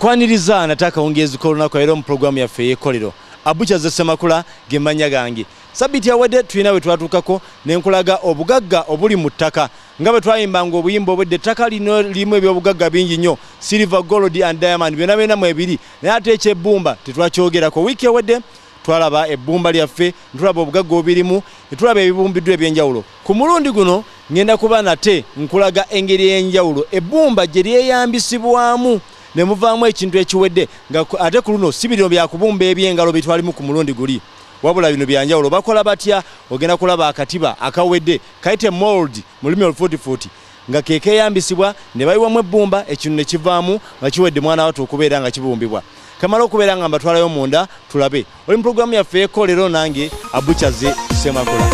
Kwaniriza nataka ongezi ko lunako era mu programu ya feye kolero abucha zesemakula gemanya gangi sabiti ya wede twinawe twatukako nenkulaga obugagga obuli mu ttaka ngabe twayimbanga obuyimba obudde ttaka lino limu ebyobugagga bingi nnyo silver gold and diamond byona byona mu ebiri naye ate eky'ebbumba tetwakyogerako wiiki ewedde twalaba ebbumba lyaffe ntulaba obugagga obirimu netulaba ebibumbiddwa ebyenjawulo ku mulundi guno ngenda kuba nate nkulaga engeri y'enjawulo ebbumba gye lyeyambisibwamu ne muvaamu ekintu ekiwedde nga ate ku luno si bino bya kubumba eby'engalo bitwalimu ku mulundi guli wabula bino byanjawulo bakola batya ogenda kulaba akatiba akawedde kayite mold mu lulimi olufuutifuuti nga keekeyambisibwa ne bayiwamu ebbumba ekintu ne kivaamu nga kiwedde mwana watu okubeera nga kibumbibwa kamala okubeera nga mbatwalayo munda tulabe oli mu programu yaffe ekolero nange abuchaze semakula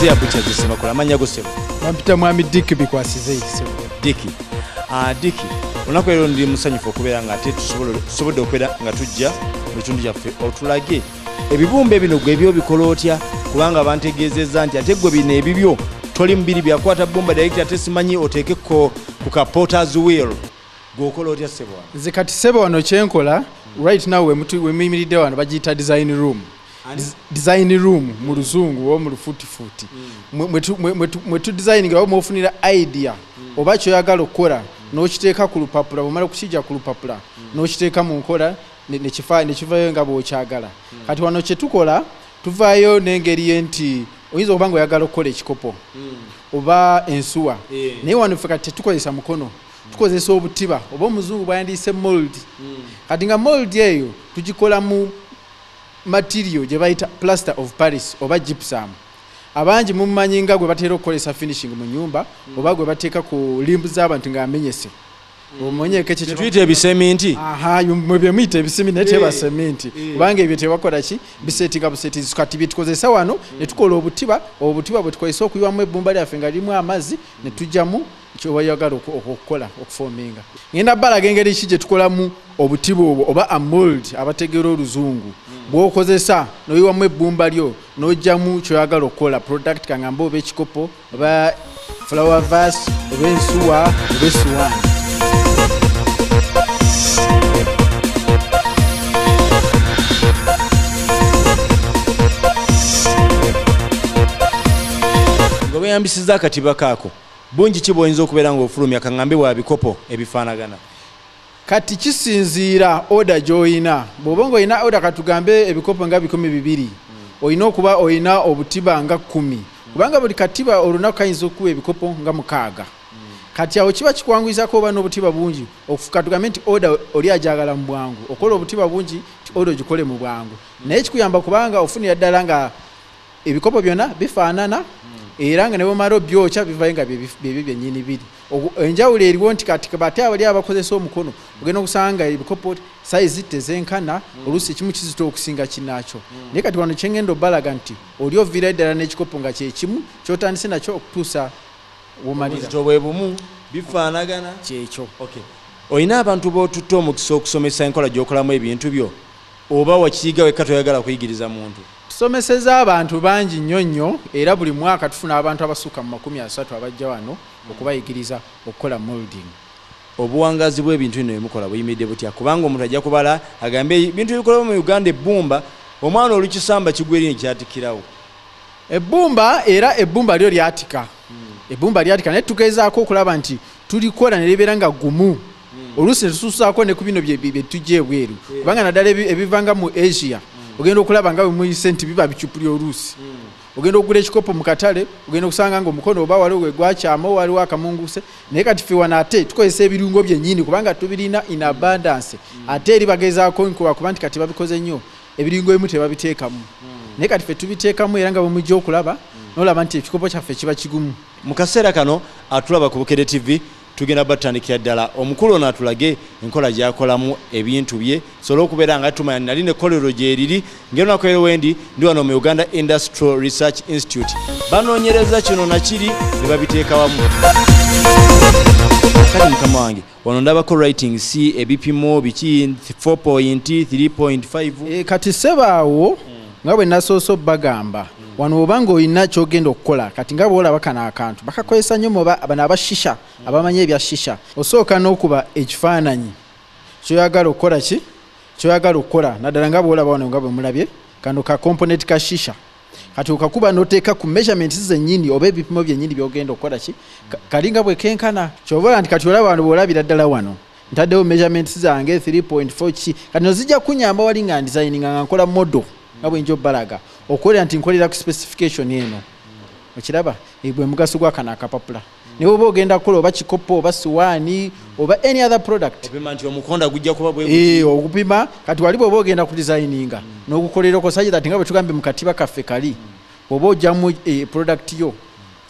Zia abuchaze semakula manya gosebo Nampita mwami Diki bikwasize isebo Diki Diki onako ero ndi musanyufu okubeera nga ate tusobodde okubeera nga tujja mu kitundu kyaffe otulage ebibumbe bino gwe ebyo bikola otya kubanga bantegeezezza nti ate gwe bino ebibyo toli mbiri byakwata bomba direct ate simanyi oteeke ku ka potter's wheel gwokola otya sebo nze kati sebo wano kyenkola right now we mimiridde wano bagiyita design room design room mu luzungu o mu lufuutifuuti mwe tu designing awo mwofunira idea oba kyoyagala okukola n'okiteeka ku lupapula bwomala kukijja ku lupapula n'okiteeka mu nkola nekivayo nga bw'okyagala kati wano kye tukola tuvaayo n'engeri yenti oyinza okuba nga oyagala okukola ekikopo oba ensuwa naye wano ffe kati tetukozesa mukono tukozesa obutiba oba omuzungu bwayandiise mold kati nga mold eyo tugikola mu material gye bayita plaster of Paris oba gypsum abangi mumanyi nga gwe batera okukolesa finishing mu nyumba oba gwe bateeka ku limbu z'abantu ng'amenyese omonyeke kye tuyita ebiseminti mwe muyita ebiseminti naye teba seminti kubanga ebyo tebakola ki bisetinga busetizi kati byetukozesa wano ne tukola obutiba bwe tukozesa okuyiwamu ebbumba lyaffe nga lirimu amazzi ne tujjamu kyobayagala okukola okufoominga ngenda balaga engeri ki gye tukolamu obutiba obwo oba amold abategeera oluzungu bw'okozesa n'oyiwamu ebbumba lyo n'ojjamu kyoyagala okukola product kangamba oba ekikopo oba flower vase oba ensuwa oba essuwaani ng'obeyambisizza akatiba kaako bungi ki bw'oyinza okubeera ng'ofulumya kaŋŋambe bwa bikopo ebifaanagana kati kisinziira oda gy'oyina bw'oba ng'olina oda katugambe ebikopo nga 12 olina okuba olina obutiba nga 10 kubanga buli katiba olunaku kayinza okuba ebikopo nga 6 kati awo kiba kikwanguyizako oba n'obutiba bungi katugambe nti oda oli ajagala mu bwangu okola obutiba bungi ti oda ogikole mu bwangu naye kikuyamba kubanga ofunira ddala nga ebikopo byonna bifaanana era nga ne bwomala obyokya bivayo nga byebyo byennyini biri enjawulo eriwo nti kati bate abali abakozesa omukono ogenda okusanga ebikopo sayizi tezenkana oluusi ekimu kizita okusinga kinaakyo naye kati wano kyengenda obbalaga nti oli oviirayo ddala n'ekikopo nga kyekimu kyotandise nakyo okutuusa womalira bwe bumu bifaanagana kyekyo olina abantu b'otutta omukisa okusomesa enkola gy'okolamu ebintu byo oba wakiyiga wekka toyagala kuyigiriza muntu tusomeseza abantu bangi nnyo era buli mwaka tufuna abantu abasukka mu 30 abajja wano okubayigiriza okukola molding obuwangazi bw'ebintu bino emukola buyimiridde butya kubanga omuntu ajja kubala agambe ebintu ebikola mu Uganda ebbumba omwana olukisamba kigweri nekyatikirawo ebbumba lyo lyatika ebbumba lyatika naye tugezaako okulaba nti tulikola ne libeera nga gumu oluusi ne tususaako ne ku bino bye tujja ebweru kubanga naddala ebivanga mu Asia ogenda okulaba nga bwemuyise nti biba bicupuli oluusi ogenda okugula ekikopo mu katale ogenda okusanga nga omukono oba waliwo gwe gwakyama waliwo akamunguse naye kati ffe wano ate tukozesa ebirungo byennyini kubanga tubirina in abundance ate eri bagezaako nkuba kuba nti kati babikoze nnyo ebiringo ebimu tebabiteekamu naye kati ffe tubiteekamu era nga bwe mujja okulaba n'olaba nti ekikopo kyaffe kiba kigumu. Mu kaseera kano atulaba ku Bukedde TV tugenda batandikira ddala omukulu ono atulage enkola gy'akolamu ebintu bye sobola okubeera nga tumanya nali n'ekkolero gye riri ng'erunaku wendi ndi wano mu Uganda Industrial Research Institute banoonyereza kino nakiri ne babiteeka wamu. Kati mukama wange wano ndabako writing C ebipimo biki 4.3 3.5 kati sebaawo nga bwe nasoose bagamba wano obanga olina kyogenda okukola kati nga bwolaba kano akantu bakakozesa nnyo bano abashisha abamanyi ebya shisha osooka n'okuba ekifaananyi kyoyagala okukola ki kyoyagala okukola naddala nga bwolaba wano nga bwe mulabye kano ka component ka shisha kati okakuba n'oteeka ku measurements zennyini oba ebipimo byennyini byogenda okukola ki kali nga bwe kenkana kyobola nti kati olaba wano bwolabira ddala wano ntaddewo measurements zange 3.4 ki kati nozijja kunyamba wali nga designinga nga nkola model nga bwe njo balaga okolera nti nkolera ku specification eno okiraba gwe mugaso gwa kana akapapula naye oba ogenda kukola oba kikopo oba suwaani oba any other product opima nti omukonda gujja kuba bwe okupima kati wali bw'oba ogenda ku designinga n'okukolera okosaje ati nga bwe tugambye mu katiba kaffe kali oba ojjamu product yo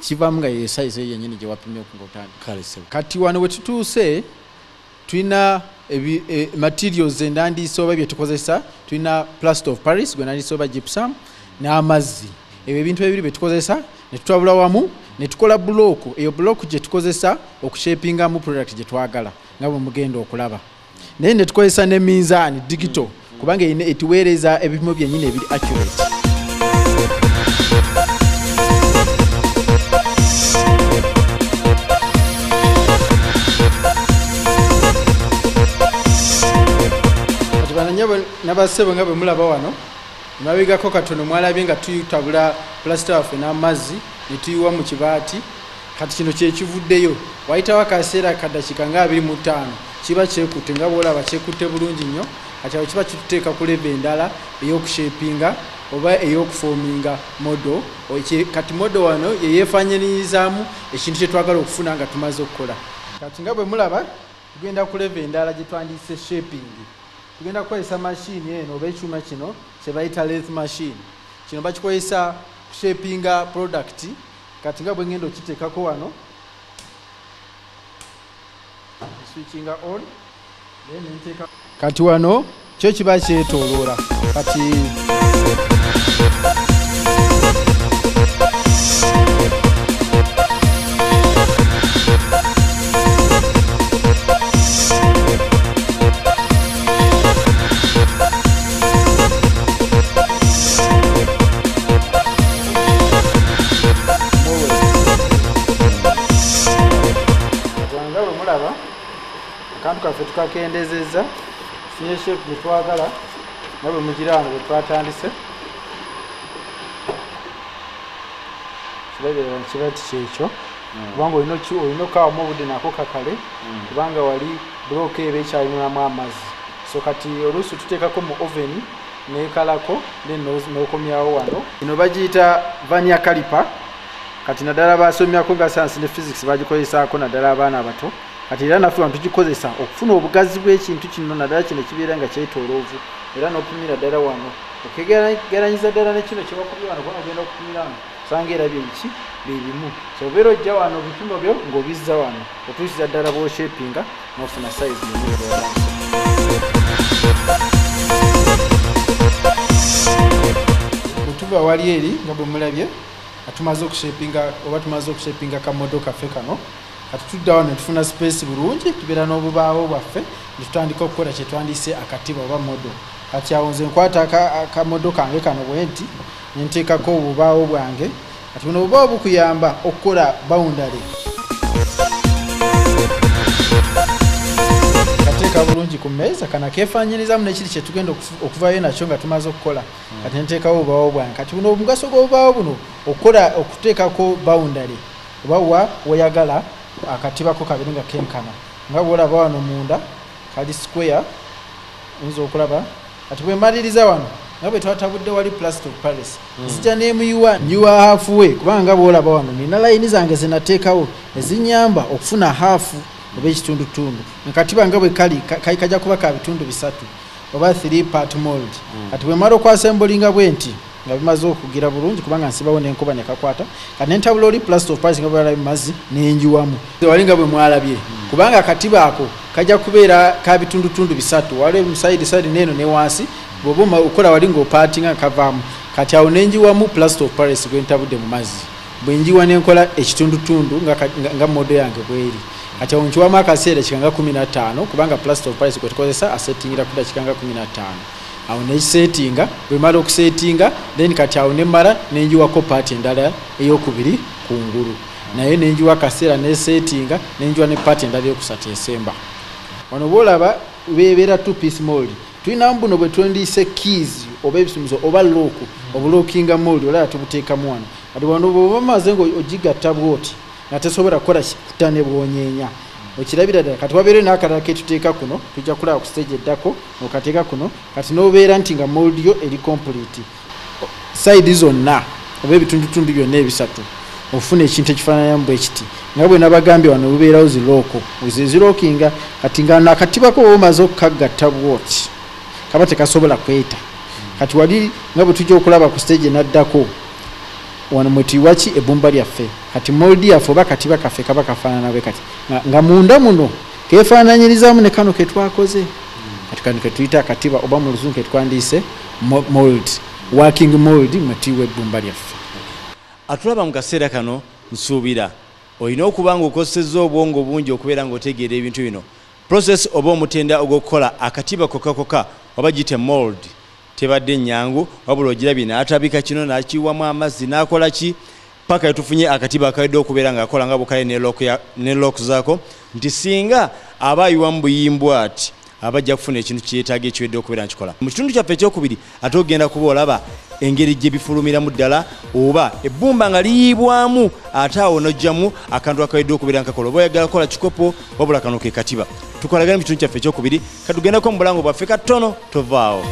kivamu nga ye size yennyini gye wapimye okutandika. Kati wano we tutuuse tulina materials endandiise oba bye tukozesa tulina plaster of Paris gwe nandiise oba gypsum n'amazzi ebyo ebintu ebiri bye tukozesa ne tutwabula wamu ne tukola bulooku eyo bulooku gye tukozesa okushapingamu product gye twagala nga bwe mugenda okulaba naye ne tukozesa ne minzaani digital kubanga etuweereza ebipimo byennyini ebiri accurate. Nabasebo nga bwe mulaba wano mabigako katono mwalabye nga tuyitabula plaster waffe n'amazzi ne tuyiwa mu kibaati kati kino kyekivuddeyo wayitawo akaseera kadakika nga 25 kiba kyekutte nga bwolaba kyekutte bulungi nnyo kati awo kiba kituteeka ku leva endala ey'okushapinga oba ey'okufoominga modo kati modo wano yeyeefaanyirizaamu ekintu kye twagala okufuna nga tumaze okukola kati nga bwe mulaba tugenda ku leva endala gye twandiise shaping tugenda kukozesa machine eno oba ekyuma kino kye bayita lathe machine kino bakikozesa kushapinga product kati nga bwe ngenda okiteekako wano switching on then nteeka kati wano kyo kiba kyetooloola kati akantu kaffe tukakendezezza tufunye shape gye twagala nga bwe mugira wano bwe twatandise kirabira kiba ti kyekyo kubanga olina okawamu obudde nako kakale kubanga wali bulooka eba ekyalinamu amazzi so kati oluusi tuteekako mu oven neekalako then n'okomyawo wano ino bagiyita vania caliper kati naddala basomyako nga science ne physics bagikozesaako naddala abaana abato kati era naffe wano tugikozesa okufuna obugazi bw'ekintu kino naddala kino kibeera nga kyetooloovu era n'opimira ddala wano okegeranyiza ddala ne kino kyebakubye wano kubanga ogenda okupimiramu osanga era byebiki bebimu so obeera ojja wano ebipimo byo ng'obizza wano otuusiza ddala bw'oshapinga n'ofuna size yemuoba bwetuva wali eri nga bwe mulabye tumaze okushapinga oba tumaze okushapinga kamodo kaffe kano kati tudda wano tufuna space bulungi tubeera n'obubaawo bwaffe netutandika okukola kyetwandiise akatiba oba modo kati awo nze nkwata akamodo kange kano bwe nti nenteekako obubaawo bwange kati buno obubaawo bukuyamba okukola boundary kateeka bulungi ku mmeeza kana keefaanyirizamu nekiri kyetugenda okuvayo nakyo nga tumaze okukola kati nteekawo obubaawo bwange kati buno omugaso gw'obubaawo buno okuteekako boundary oba weyagala akatibako kabiri nga kenkana nga bwolaba wano munda kali square oyinza okulaba kati bwe mmaliriza wano nga bwe twatabudde wali plaster of Paris nzija nemuyiwa nyiwa halfway kubanga bwolaba wano nina layini zange zenateekawo ezinyamba okufuna hafu oba ekitundutundu nkatiba nga bwe kali kajja kuba ka bitundu bisatu oba 3 part mold kati bwe mara okwasemblinga bwenti nga bimaze okugira bulungi kubanga nsibawo n'enkuba nekakwata kati nentabula oli plaster of paris nga bwala mazzi n'enjiwamu walinga bwe mwalabye kubanga akatiba ako kajja kubeera ka bitundutundu bisatu wale side neno ne wansi bw'oba okola walinga opatinga kavaamu kati awo n'enjiwamu plaster of paris gwe ntabudde mu mazzi bwe njiwa n'enkola ekitundutundu nga modo yange bweri kati awo nkiwamu akaseera kikanga 15 kubanga plaster of paris gwe tukozesa asettingira kuda kikanga 15 awo nekisetinga bwe mala okusetinga then kati awo nemala nenjiwako paati endala eyokubiri kungulu naye nenjiwa akaseera nesetinga nenjiwa ne paati endala eyokusatu esemba wano bwolaba bebeera 2 piece mold tulina mbuno bwe twendise keys oba ebisumuzo oba loku obulokinga mold olaba tubuteekamu wano kati wano bwoba maze ngo ogigatta bwoti nga tesobola kukola kutane bwonyeenya okirabira ddala kati wabeere n'akalala ketuteeka kuno tujja kulaba ku stage eddako okateeka kuno kati n'obeera nti nga mold yo eri complete side zonna oba ebitundutundu byonna ebisatu ofuna ekintu ekifaananyamu bwe kiti nga bwe nabagambye wano bubeerawo zirooko zirookinga kati nga nakatibako oba omaze okukagatta bwoti kaba tekasobola kweta kati wali nga bwe tujja okulaba ku stage enaddako wano mwetiwaki ebbumba lyaffe kati moldi yaffe oba katiba kaffe kaba kafaanana bwe kati nga munda muno kefaananyirizaamu ne kano ketwakoze kati kano ketuyita akatiba oba mu luzungu ketwandiise mold working mold mwetiwa ebbumba lyaffe atulaba mu kaseera kano nsuubira olina okuba nga okosezza obwongo bungi okubeera ng'otegeera ebintu bino process oba omutenda ogw'okukola akatiba kokakoka oba gite mold tebadde nnyangu wabula ogirabye n'atabika kino n'akiwamu amazzi n'akola ki paka etufunye akatiba akawedde okubeera ng'akola nga bukale ne lock zaako nti singa aba ayiwamu buyimbwa ati abajja kufuna ekintu kyetaaga ekiwedde okubeera nkikola mu kitundu kyaffe ekyokubiri ate ogenda kuba olaba engeri gye bifulumiramu ddala oba ebbumba nga liyiibwamu ate awo n'ojjamu akantu akawedde okubeera nkakola oba oyagala kukola kikopo wabula kano ke katiba tukolagana mu kitundu kyaffe ekyokubiri katugendako mu bulango bwaffe katono tovaawo.